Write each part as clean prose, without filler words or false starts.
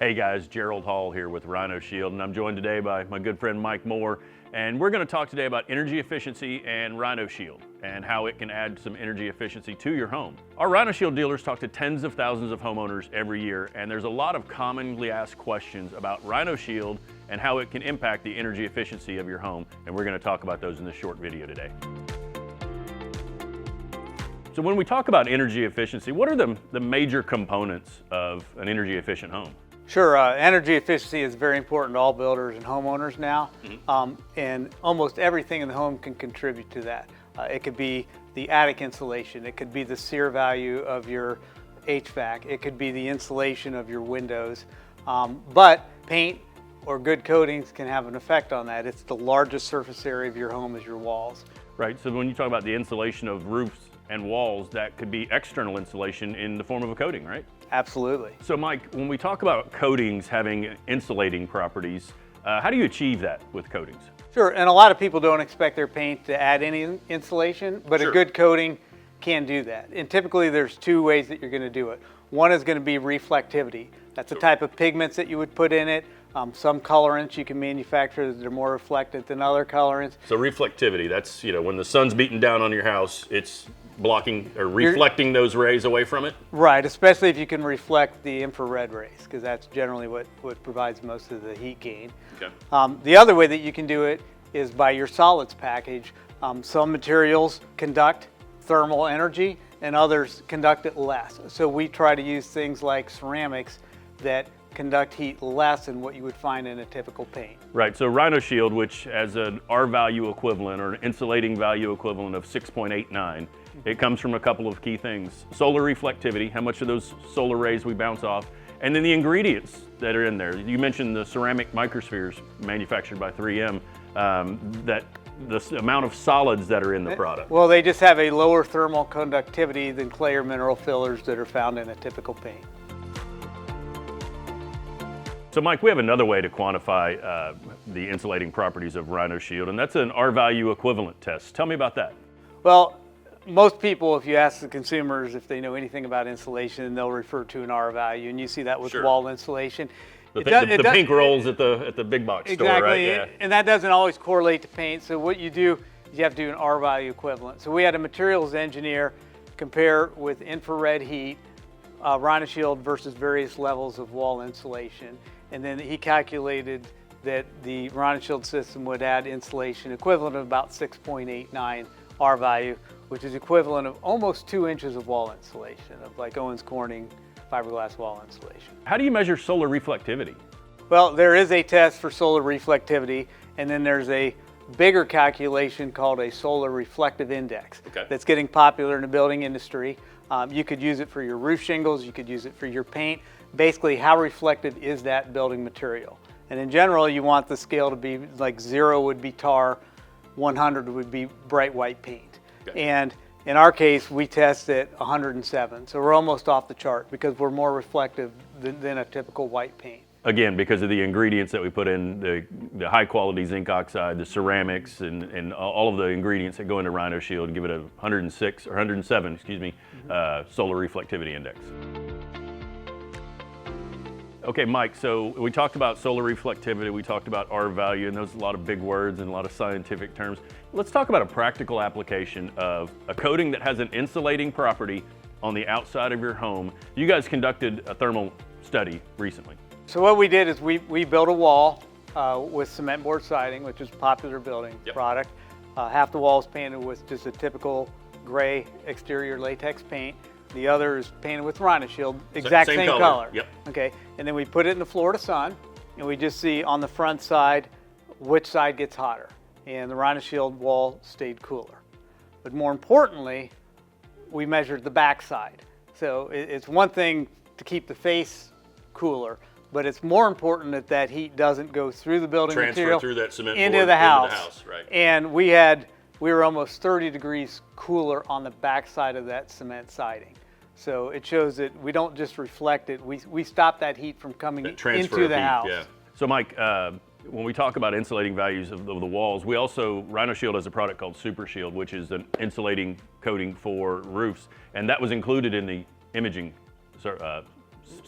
Hey guys, Gerald Hall here with Rhino Shield, and I'm joined today by my good friend Mike Moore, and we're going to talk today about energy efficiency and Rhino Shield and how it can add some energy efficiency to your home. Our Rhino Shield dealers talk to tens of thousands of homeowners every year, and there's a lot of commonly asked questions about Rhino Shield and how it can impact the energy efficiency of your home, and we're going to talk about those in this short video today. So when we talk about energy efficiency, what are the major components of an energy efficient home? Sure, energy efficiency is very important to all builders and homeowners now, and almost everything in the home can contribute to that. It could be the attic insulation, it could be the SEER value of your HVAC, it could be the insulation of your windows, but paint or good coatings can have an effect on that. It's the largest surface area of your home is your walls. Right, so when you talk about the insulation of roofs and walls, that could be external insulation in the form of a coating, right? Absolutely. So Mike, when we talk about coatings having insulating properties, how do you achieve that with coatings? Sure, and a lot of people don't expect their paint to add any insulation, but Sure. a good coating can do that. And typically there's two ways that you're going to do it. One is going to be reflectivity. That's a type of pigments that you would put in it. Some colorants you can manufacture that are more reflectant than other colorants. So reflectivity, that's, when the sun's beating down on your house, it's blocking or reflecting those rays away from it? Right, especially if you can reflect the infrared rays, because that's generally what provides most of the heat gain. Okay. The other way that you can do it is by your solids package. Some materials conduct thermal energy and others conduct it less. So we try to use things like ceramics that conduct heat less than what you would find in a typical paint. Right, so Rhino Shield, which has an R value equivalent or an insulating value equivalent of 6.89, it comes from a couple of key things. Solar reflectivity, how much of those solar rays we bounce off, and then the ingredients that are in there. You mentioned the ceramic microspheres manufactured by 3M, that the amount of solids that are in the product. Well, they just have a lower thermal conductivity than clay or mineral fillers that are found in a typical paint. So Mike, we have another way to quantify the insulating properties of Rhino Shield, and that's an R value equivalent test. Tell me about that. Well, most people, if you ask the consumers if they know anything about insulation, they'll refer to an R value, and you see that with Sure. wall insulation. The pink rolls at the big box store, right? Exactly, and that doesn't always correlate to paint. So what you do is you have to do an R value equivalent. So we had a materials engineer compare with infrared heat, Rhino Shield versus various levels of wall insulation. And then he calculated that the Rhino Shield system would add insulation equivalent of about 6.89 R value, which is equivalent of almost 2 inches of wall insulation, of like Owens Corning fiberglass wall insulation. How do you measure solar reflectivity? Well, there is a test for solar reflectivity, and then there's a bigger calculation called a solar reflective index. Okay. That's getting popular in the building industry. You could use it for your roof shingles, you could use it for your paint. Basically, how reflective is that building material? And in general, you want the scale to be like 0 would be tar, 100 would be bright white paint. Okay. And in our case, we test at 107. So we're almost off the chart because we're more reflective than a typical white paint. Again, because of the ingredients that we put in, the high quality zinc oxide, the ceramics, and all of the ingredients that go into Rhino Shield give it a 106 or 107, excuse me, solar reflectivity index. Okay, Mike, so we talked about solar reflectivity, we talked about R value, and those are a lot of big words and a lot of scientific terms. Let's talk about a practical application of a coating that has an insulating property on the outside of your home. You guys conducted a thermal study recently. So what we did is we built a wall with cement board siding, which is a popular building product. Half the wall is painted with just a typical gray exterior latex paint. The other is painted with Rhino Shield, exact same color. Yep. Okay, and then we put it in the Florida sun, and we just see on the front side which side gets hotter. And the Rhino Shield wall stayed cooler. But more importantly, we measured the back side. So it's one thing to keep the face cooler, but it's more important that that heat doesn't go through the building material through that cement into board the house. Right. And we were almost 30 degrees cooler on the back side of that cement siding. So it shows that we don't just reflect it, we stop that heat from coming into the house. Yeah. So Mike, when we talk about insulating values of the walls, we also, Rhino Shield has a product called Super Shield, which is an insulating coating for roofs, and that was included in the imaging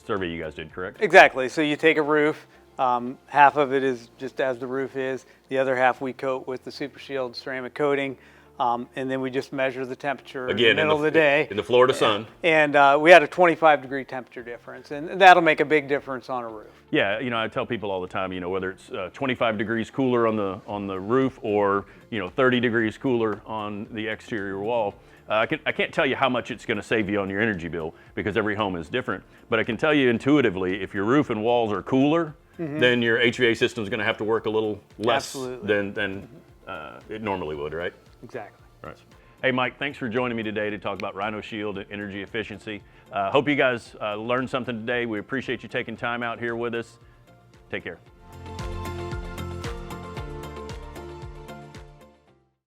survey you guys did, correct? Exactly. So you take a roof, half of it is just as the roof is, the other half we coat with the Super Shield ceramic coating, and then we just measure the temperature Again, in the middle of the day. in the Florida sun. And we had a 25-degree temperature difference, and that'll make a big difference on a roof. Yeah, you know, I tell people all the time, you know, whether it's 25 degrees cooler on the roof or, you know, 30 degrees cooler on the exterior wall, I can't tell you how much it's going to save you on your energy bill because every home is different. But I can tell you intuitively, if your roof and walls are cooler, then your HVAC system is going to have to work a little less than it normally would, right? Exactly. Right. Hey, Mike, thanks for joining me today to talk about Rhino Shield and energy efficiency. Hope you guys learned something today. We appreciate you taking time out here with us. Take care.